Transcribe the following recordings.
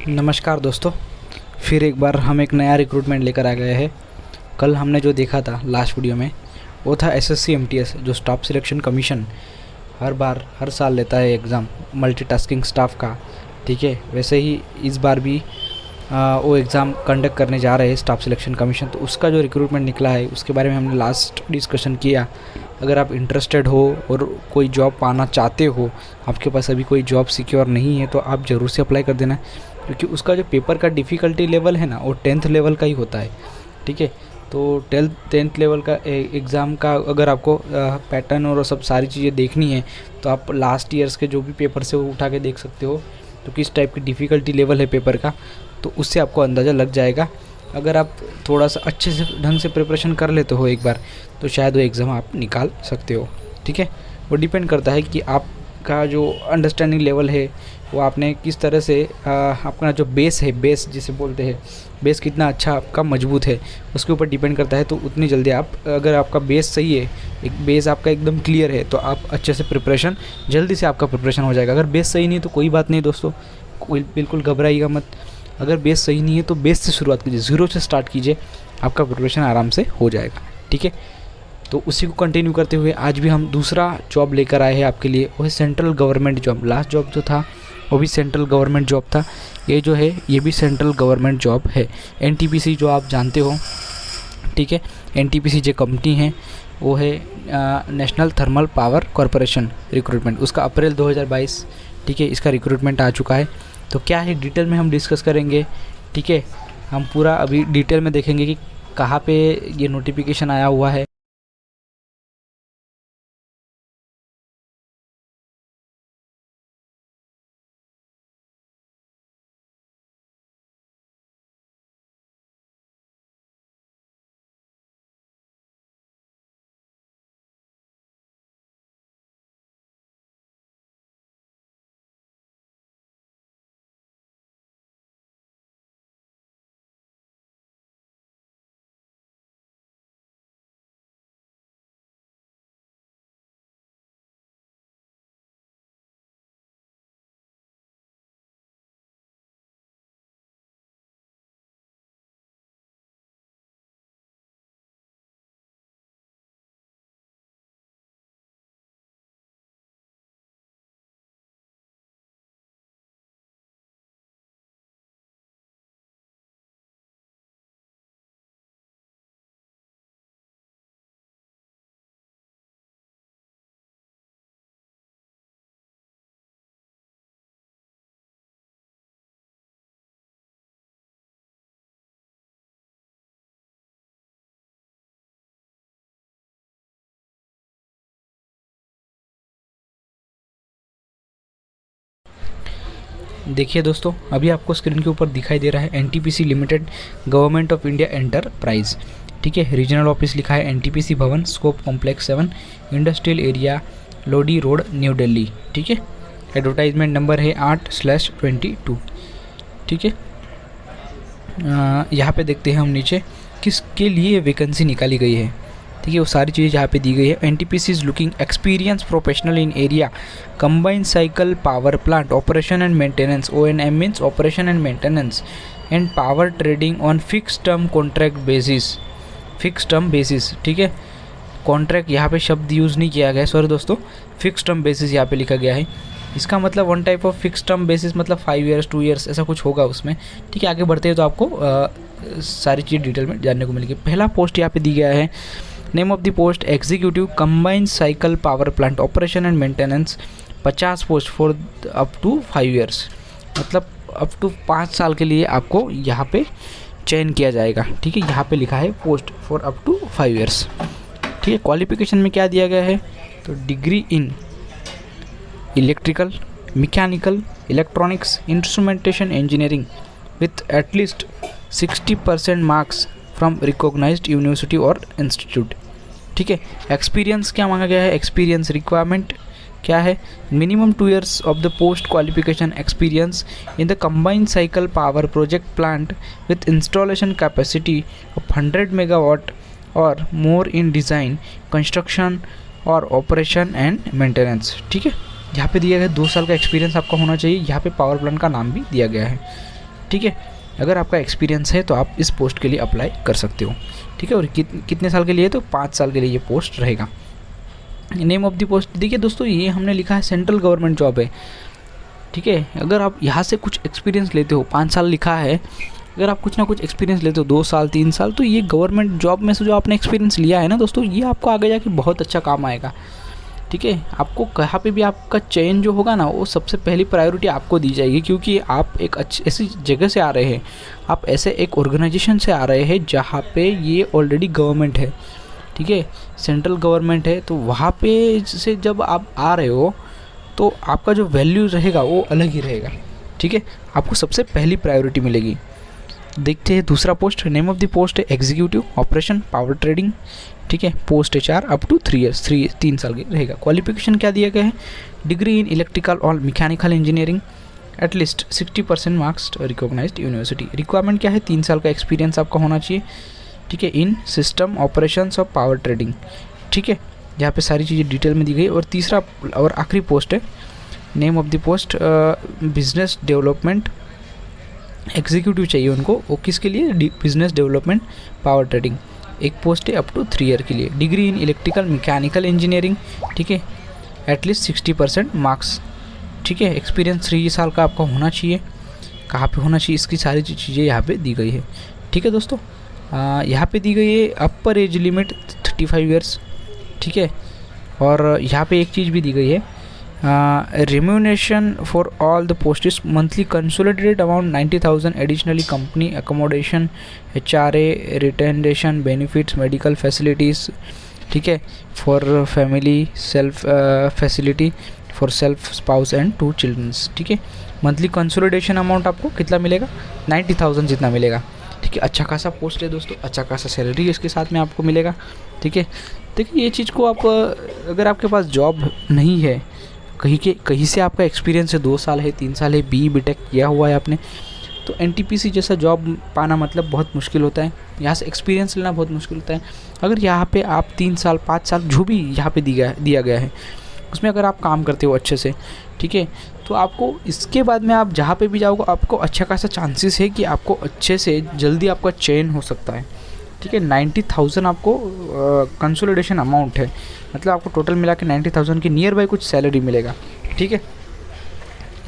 नमस्कार दोस्तों, फिर एक बार हम एक नया रिक्रूटमेंट लेकर आ गए हैं। कल हमने जो देखा था लास्ट वीडियो में वो था एसएससी एमटीएस, जो स्टाफ सिलेक्शन कमीशन हर साल लेता है एग्ज़ाम मल्टीटास्किंग स्टाफ का। ठीक है, वैसे ही इस बार भी वो एग्ज़ाम कंडक्ट करने जा रहे हैं स्टाफ सिलेक्शन कमीशन। तो उसका जो रिक्रूटमेंट निकला है उसके बारे में हमने लास्ट डिस्कशन किया। अगर आप इंटरेस्टेड हो और कोई जॉब पाना चाहते हो, आपके पास अभी कोई जॉब सिक्योर नहीं है, तो आप ज़रूर से अप्लाई कर देना, क्योंकि उसका जो पेपर का डिफ़िकल्टी लेवल है ना, वो 10th लेवल का ही होता है। ठीक है, तो 10th लेवल का एग्ज़ाम का अगर आपको पैटर्न और सब सारी चीज़ें देखनी है तो आप लास्ट ईयर्स के जो भी पेपर से वो उठा के देख सकते हो, तो किस टाइप की डिफ़िकल्टी लेवल है पेपर का, तो उससे आपको अंदाज़ा लग जाएगा। अगर आप थोड़ा सा अच्छे से ढंग से प्रिपरेशन कर लेते हो एक बार, तो शायद वो एग्ज़ाम आप निकाल सकते हो। ठीक है, वो डिपेंड करता है कि आपका जो अंडरस्टैंडिंग लेवल है वो आपने किस तरह से अपना जो बेस है, बेस जिसे बोलते हैं, बेस कितना अच्छा आपका मजबूत है, उसके ऊपर डिपेंड करता है। तो उतनी जल्दी आप, अगर आपका बेस सही है, एक बेस आपका एकदम क्लियर है, तो आप अच्छे से प्रिपरेशन, जल्दी से आपका प्रिपरेशन हो जाएगा। अगर बेस सही नहीं तो कोई बात नहीं दोस्तों, कोई बिल्कुल घबराइएगा मत। अगर बेस सही नहीं है तो बेस से शुरुआत कीजिए, ज़ीरो से स्टार्ट कीजिए, आपका प्रिपरेशन आराम से हो जाएगा। ठीक है, तो उसी को कंटिन्यू करते हुए आज भी हम दूसरा जॉब लेकर आए हैं आपके लिए, वो है central government job. Last job जो था वो भी सेंट्रल गवर्नमेंट जॉब था, ये जो है ये भी सेंट्रल गवर्नमेंट जॉब है। एनटीपीसी जो आप जानते हो, ठीक है, एनटीपीसी जो कंपनी है वो है national thermal power corporation recruitment, उसका अप्रैल 2022, ठीक है, इसका रिक्रूटमेंट आ चुका है। तो क्या है डिटेल में हम डिस्कस करेंगे। ठीक है, हम पूरा अभी डिटेल में देखेंगे कि कहाँ पे ये नोटिफिकेशन आया हुआ है। देखिए दोस्तों, अभी आपको स्क्रीन के ऊपर दिखाई दे रहा है NTPC limited government of India enterprise. ठीक है, रीजनल ऑफिस लिखा है एनटीपीसी भवन, scope complex 7, industrial area, Lodi road, new Delhi. ठीक है, एडवर्टाइजमेंट नंबर है 8/22। ठीक है, यहाँ पे देखते हैं हम नीचे किसके लिए वैकेंसी निकाली गई है। ठीक है, वो सारी चीज़ें यहाँ पे दी गई है। NTPC is looking experience professional in area combined cycle power plant operation and maintenance, ONM means operation and maintenance, and power trading on fix term contract basis. Fix term basis, ठीक है, कॉन्ट्रैक्ट यहाँ पे शब्द use नहीं किया गया, sorry दोस्तों, fix term basis यहाँ पे लिखा गया है। इसका मतलब one type of fix term basis, मतलब 5 ईयर्स 2 ईयर्स ऐसा कुछ होगा उसमें। ठीक है, आगे बढ़ते हैं तो आपको सारी चीज़ डिटेल में जानने को मिलेगी। पहला पोस्ट यहाँ पे दी गया है, name of the post executive combined cycle power plant operation and maintenance, 50 post for up to 5 years, मतलब अप टू 5 साल के लिए आपको यहाँ पे चयन किया जाएगा। ठीक है, यहाँ पे लिखा है post for up to 5 years. ठीक है, क्वालिफिकेशन में क्या दिया गया है, तो degree in electrical, mechanical, electronics, instrumentation engineering with at least 60% marks from recognised university और इंस्टीट्यूट। ठीक है, एक्सपीरियंस क्या मांगा गया है, एक्सपीरियंस रिक्वायरमेंट क्या है, minimum 2 years of the post qualification experience in the combined cycle power project plant with installation capacity of 100 megawatt और मोर इन डिज़ाइन, कंस्ट्रक्शन और ऑपरेशन एंड मेंटेनेंस। ठीक है, यहाँ पे दिया गया 2 साल का एक्सपीरियंस आपका होना चाहिए। यहाँ पे पावर प्लांट का नाम भी दिया गया है। ठीक है। अगर आपका एक्सपीरियंस है तो आप इस पोस्ट के लिए अप्लाई कर सकते हो, ठीक है। और कितने साल के लिए, तो 5 साल के लिए ये पोस्ट रहेगा। नेम ऑफ द पोस्ट देखिए दोस्तों, ये हमने लिखा है सेंट्रल गवर्नमेंट जॉब है, ठीक है। अगर आप यहाँ से कुछ एक्सपीरियंस लेते हो, 5 साल लिखा है, अगर आप कुछ ना कुछ एक्सपीरियंस लेते हो 2 साल 3 साल, तो ये गवर्नमेंट जॉब में से जो आपने एक्सपीरियंस लिया है ना दोस्तों, ये आपको आगे जाके बहुत अच्छा काम आएगा, ठीक है। आपको कहाँ पे भी आपका चयन जो होगा ना, वो सबसे पहली प्रायोरिटी आपको दी जाएगी, क्योंकि आप एक अच्छी ऐसी जगह से आ रहे हैं, आप ऐसे एक ऑर्गेनाइजेशन से आ रहे हैं जहाँ पे ये ऑलरेडी गवर्नमेंट है, ठीक है, सेंट्रल गवर्नमेंट है। तो वहाँ पे से जब आप आ रहे हो तो आपका जो वैल्यू रहेगा वो अलग ही रहेगा, ठीक है। आपको सबसे पहली प्रायोरिटी मिलेगी। देखते हैं दूसरा post. Name of the post है एग्जीक्यूटिव ऑपरेशन पावर ट्रेडिंग, ठीक है। Post HR up to 3 years, 3 साल की रहेगा। क्वालिफिकेशन क्या दिया गया है, डिग्री इन इलेक्ट्रिकल और mechanical engineering, at least 60% marks recognised university. Requirement क्या है, 3 साल का एक्सपीरियंस आपका होना चाहिए, ठीक है, इन सिस्टम ऑपरेशंस और पावर ट्रेडिंग, ठीक है। यहाँ पे सारी चीज़ें डिटेल में दी गई। और तीसरा और आखिरी पोस्ट है, name of the post business development executive चाहिए उनको, वो किसके लिए, बिजनेस डेवलपमेंट पावर ट्रेडिंग। एक पोस्ट है अप टू 3 ईयर के लिए। Degree in electrical mechanical engineering, ठीक है, एटलीस्ट 60% मार्क्स, ठीक है। एक्सपीरियंस 3 साल का आपका होना चाहिए। कहाँ पे होना चाहिए, इसकी सारी चीज़ें यहाँ पे दी गई है, ठीक है दोस्तों। यहाँ पे दी गई है अपर एज लिमिट 35 ईयर्स, ठीक है। और यहाँ पे एक चीज़ भी दी गई है, remuneration for all the posts monthly consolidated amount 90,000 additionally company accommodation HRA retention benefits medical facilities, ठीक है, for family self facility for self spouse and 2 children, ठीक है। मंथली कंसोलिडेशन अमाउंट आपको कितना मिलेगा, 90,000 जितना मिलेगा, ठीक है। अच्छा खासा पोस्ट है दोस्तों, अच्छा खासा सैलरी इसके साथ में आपको मिलेगा, ठीक है। देखिए ये चीज़ को आप, अगर आपके पास जॉब नहीं है, कहीं से आपका एक्सपीरियंस है, 2 साल है 3 साल है, BTech किया हुआ है आपने, तो NTPC जैसा जॉब पाना मतलब बहुत मुश्किल होता है। यहाँ से एक्सपीरियंस लेना बहुत मुश्किल होता है। अगर यहाँ पे आप 3 साल 5 साल जो भी यहाँ पे दिया गया है उसमें अगर आप काम करते हो अच्छे से, ठीक है, तो आपको इसके बाद में आप जहाँ पे भी जाओगे आपको अच्छा खासा चांसेस है कि आपको अच्छे से जल्दी आपका चयन हो सकता है, ठीक है। 90,000 आपको कंसोलिडेशन अमाउंट है, मतलब आपको टोटल मिला के 90,000 के नियर बाई कुछ सैलरी मिलेगा, ठीक है।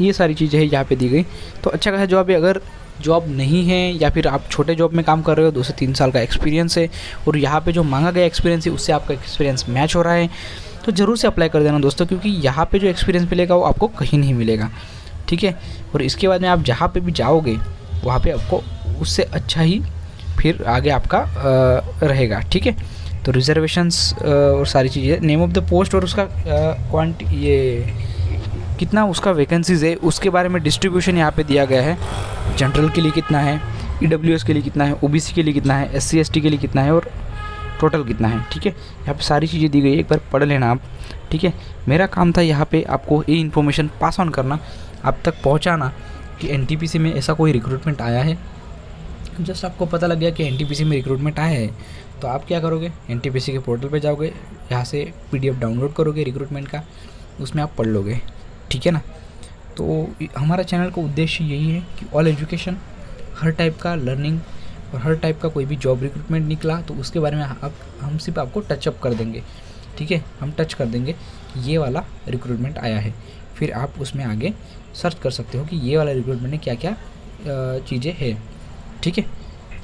ये सारी चीज़ें है यहाँ पे दी गई। तो अच्छा खासा जॉब है। अगर जॉब नहीं है या फिर आप छोटे जॉब में काम कर रहे हो, 2 से 3 साल का एक्सपीरियंस है और यहाँ पे जो मांगा गया एक्सपीरियंस है उससे आपका एक्सपीरियंस मैच हो रहा है, तो ज़रूर से अप्लाई कर देना दोस्तों, क्योंकि यहाँ पे जो एक्सपीरियंस मिलेगा वो आपको कहीं नहीं मिलेगा, ठीक है। और इसके बाद में आप जहाँ पे भी जाओगे वहाँ पे आपको उससे अच्छा ही फिर आगे आपका रहेगा, ठीक है। तो रिजर्वेशंस और सारी चीज़ें, नेम ऑफ द पोस्ट और उसका ये कितना उसका वैकेंसीज़ है उसके बारे में डिस्ट्रीब्यूशन यहाँ पे दिया गया है। जनरल के लिए कितना है, EWS के लिए कितना है, OBC के लिए कितना है, SC ST के लिए कितना है और टोटल कितना है, ठीक है। यहाँ पे सारी चीज़ें दी गई है, एक बार पढ़ लेना आप, ठीक है। मेरा काम था यहाँ पे आपको ये इन्फॉर्मेशन पास ऑन करना, आप तक पहुँचाना कि NTPC में ऐसा कोई रिक्रूटमेंट आया है। जस्ट आपको पता लग गया कि NTPC में रिक्रूटमेंट आया है, तो आप क्या करोगे, NTPC के पोर्टल पे जाओगे, यहाँ से PDF डाउनलोड करोगे रिक्रूटमेंट का, उसमें आप पढ़ लोगे, ठीक है ना। तो हमारा चैनल का उद्देश्य यही है कि ऑल एजुकेशन, हर टाइप का लर्निंग और हर टाइप का कोई भी जॉब रिक्रूटमेंट निकला तो उसके बारे में हम सिर्फ आपको टचअप कर देंगे, ठीक है। हम टच कर देंगे कि ये वाला रिक्रूटमेंट आया है, फिर आप उसमें आगे सर्च कर सकते हो कि ये वाला रिक्रूटमेंट में क्या क्या चीज़ें हैं, ठीक है।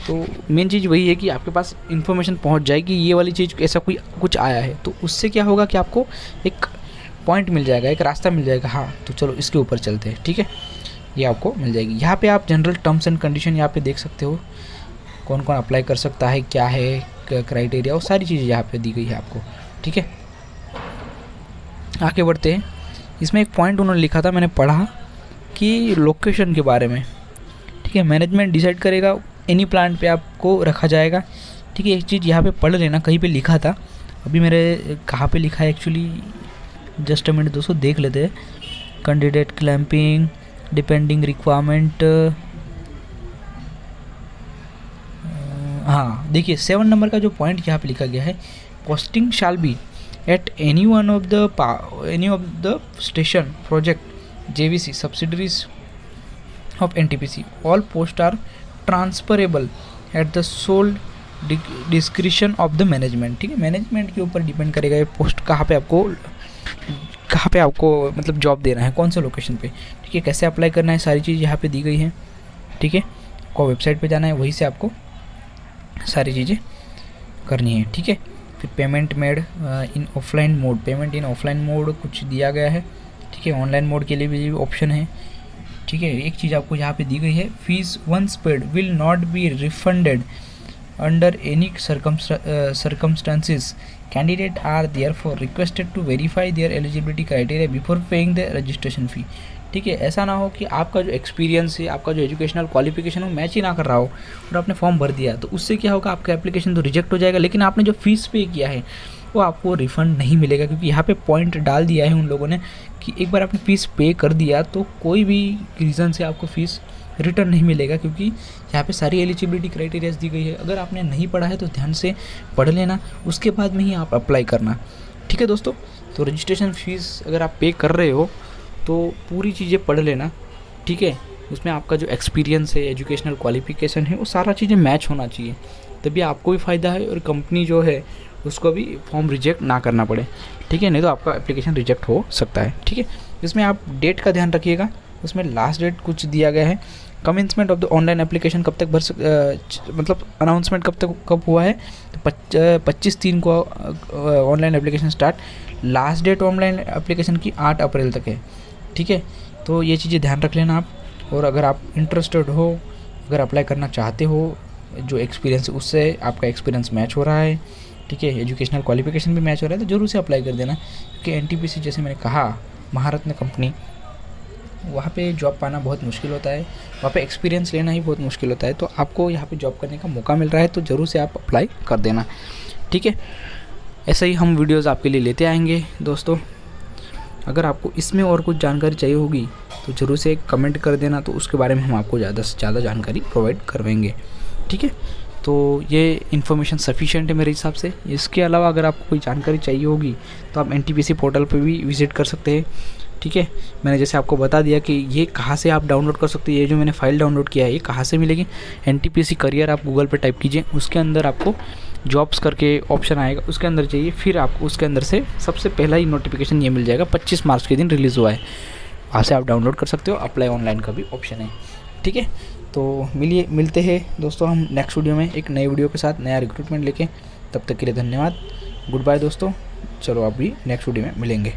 तो मेन चीज़ वही है कि आपके पास इन्फॉर्मेशन पहुंच जाएगी ये वाली चीज़ ऐसा कोई कुछ आया है, तो उससे क्या होगा कि आपको एक पॉइंट मिल जाएगा, एक रास्ता मिल जाएगा, हाँ तो चलो इसके ऊपर चलते हैं, ठीक है। ये आपको मिल जाएगी। यहाँ पे आप जनरल टर्म्स एंड कंडीशन यहाँ पे देख सकते हो, कौन कौन अप्लाई कर सकता है, क्या है क्राइटेरिया, और सारी चीज़ें यहाँ पे दी गई है आपको, ठीक है। आगे बढ़ते हैं। इसमें एक पॉइंट उन्होंने लिखा था, मैंने पढ़ा कि लोकेशन के बारे में, ठीक है। मैनेजमेंट डिसाइड करेगा एनी प्लांट पे आपको रखा जाएगा, ठीक है। एक चीज़ यहाँ पे पढ़ लेना, कहीं पे लिखा था, अभी मेरे कहाँ पे लिखा है एक्चुअली, जस्ट अ मिनट दोस्तों देख लेते हैं। कैंडिडेट क्लैंपिंग डिपेंडिंग रिक्वायरमेंट, हाँ देखिए 7 नंबर का जो पॉइंट यहाँ पे लिखा गया है, posting shall be at any of the station project JVC subsidiaries of NTPC. All post are transferable at the sole description of the management. ठीक है, मैनेजमेंट के ऊपर डिपेंड करेगा ये पोस्ट कहाँ पे आपको मतलब जॉब देना है, कौन से लोकेशन पे। ठीक है, कैसे अप्लाई करना है, सारी चीज़ यहाँ पे दी गई है। ठीक है, आपको वेबसाइट पे जाना है, वहीं से आपको सारी चीज़ें करनी है। ठीक है, फिर payment made in offline mode, payment in offline mode कुछ दिया गया है। ठीक है, ऑनलाइन मोड के लिए भी ऑप्शन है। ठीक है, एक चीज़ आपको यहाँ पे दी गई है, fees once paid will not be refunded under any circumstances. Candidates are therefore requested to verify their eligibility criteria before paying the registration fee. ठीक है, ऐसा ना हो कि आपका जो एक्सपीरियंस है, आपका जो एजुकेशनल क्वालिफिकेशन हो मैच ही ना कर रहा हो और आपने फॉर्म भर दिया, तो उससे क्या होगा, आपका एप्लीकेशन तो रिजेक्ट हो जाएगा, लेकिन आपने जो फीस पे किया है वो आपको रिफ़ंड नहीं मिलेगा। क्योंकि यहाँ पे पॉइंट डाल दिया है उन लोगों ने कि एक बार आपने फ़ीस पे कर दिया तो कोई भी रीज़न से आपको फ़ीस रिटर्न नहीं मिलेगा, क्योंकि यहाँ पे सारी एलिजिबिलिटी क्राइटेरियाज दी गई है। अगर आपने नहीं पढ़ा है तो ध्यान से पढ़ लेना, उसके बाद में ही आप अप्लाई करना। ठीक है दोस्तों, तो रजिस्ट्रेशन फ़ीस अगर आप पे कर रहे हो तो पूरी चीज़ें पढ़ लेना। ठीक है, उसमें आपका जो एक्सपीरियंस है, एजुकेशनल क्वालिफिकेशन है, वो सारा चीज़ें मैच होना चाहिए, तभी आपको भी फ़ायदा है और कंपनी जो है उसको भी फॉर्म रिजेक्ट ना करना पड़े। ठीक है, नहीं तो आपका एप्लीकेशन रिजेक्ट हो सकता है। ठीक है, इसमें आप डेट का ध्यान रखिएगा, उसमें लास्ट डेट कुछ दिया गया है। Commencement of the online application कब तक मतलब अनाउंसमेंट कब हुआ है, तो 25/3 को online application start. Last date online application की 8 अप्रैल तक है। ठीक है, तो ये चीज़ें ध्यान रख लेना आप। और अगर आप इंटरेस्टेड हो, अगर अप्लाई करना चाहते हो, जो एक्सपीरियंस उससे आपका एक्सपीरियंस मैच हो रहा है, ठीक है, एजुकेशनल क्वालिफिकेशन भी मैच हो रहा है, तो जरूर से अप्लाई कर देना। क्योंकि एनटीपीसी जैसे मैंने कहा महारत्न कंपनी, वहाँ पे जॉब पाना बहुत मुश्किल होता है, वहाँ पे एक्सपीरियंस लेना ही बहुत मुश्किल होता है। तो आपको यहाँ पे जॉब करने का मौका मिल रहा है तो ज़रूर से आप अप्लाई कर देना। ठीक है, ऐसे ही हम वीडियोज़ आपके लिए लेते आएंगे दोस्तों। अगर आपको इसमें और कुछ जानकारी चाहिए होगी तो ज़रूर से कमेंट कर देना, तो उसके बारे में हम आपको ज़्यादा से ज़्यादा जानकारी प्रोवाइड करवाएंगे। ठीक है, तो ये इन्फॉर्मेशन सफिशिएंट है मेरे हिसाब से। इसके अलावा अगर आपको कोई जानकारी चाहिए होगी तो आप एनटीपीसी पोर्टल पर भी विज़िट कर सकते हैं। ठीक है, मैंने जैसे आपको बता दिया कि ये कहाँ से आप डाउनलोड कर सकते हैं। ये जो मैंने फ़ाइल डाउनलोड किया है ये कहाँ से मिलेगी, एनटीपीसी करियर आप गूगल पर टाइप कीजिए, उसके अंदर आपको जॉब्स करके ऑप्शन आएगा, उसके अंदर जाइए, फिर आपको उसके अंदर से सबसे पहला ही नोटिफिकेशन ये मिल जाएगा, 25 मार्च के दिन रिलीज़ हुआ है, वहाँ से आप डाउनलोड कर सकते हो। अप्लाई ऑनलाइन का भी ऑप्शन है। ठीक है, तो मिलते हैं दोस्तों हम नेक्स्ट वीडियो में एक नए वीडियो के साथ, नया रिक्रूटमेंट लेके। तब तक के लिए धन्यवाद, गुड बाय दोस्तों। चलो अभी नेक्स्ट वीडियो में मिलेंगे।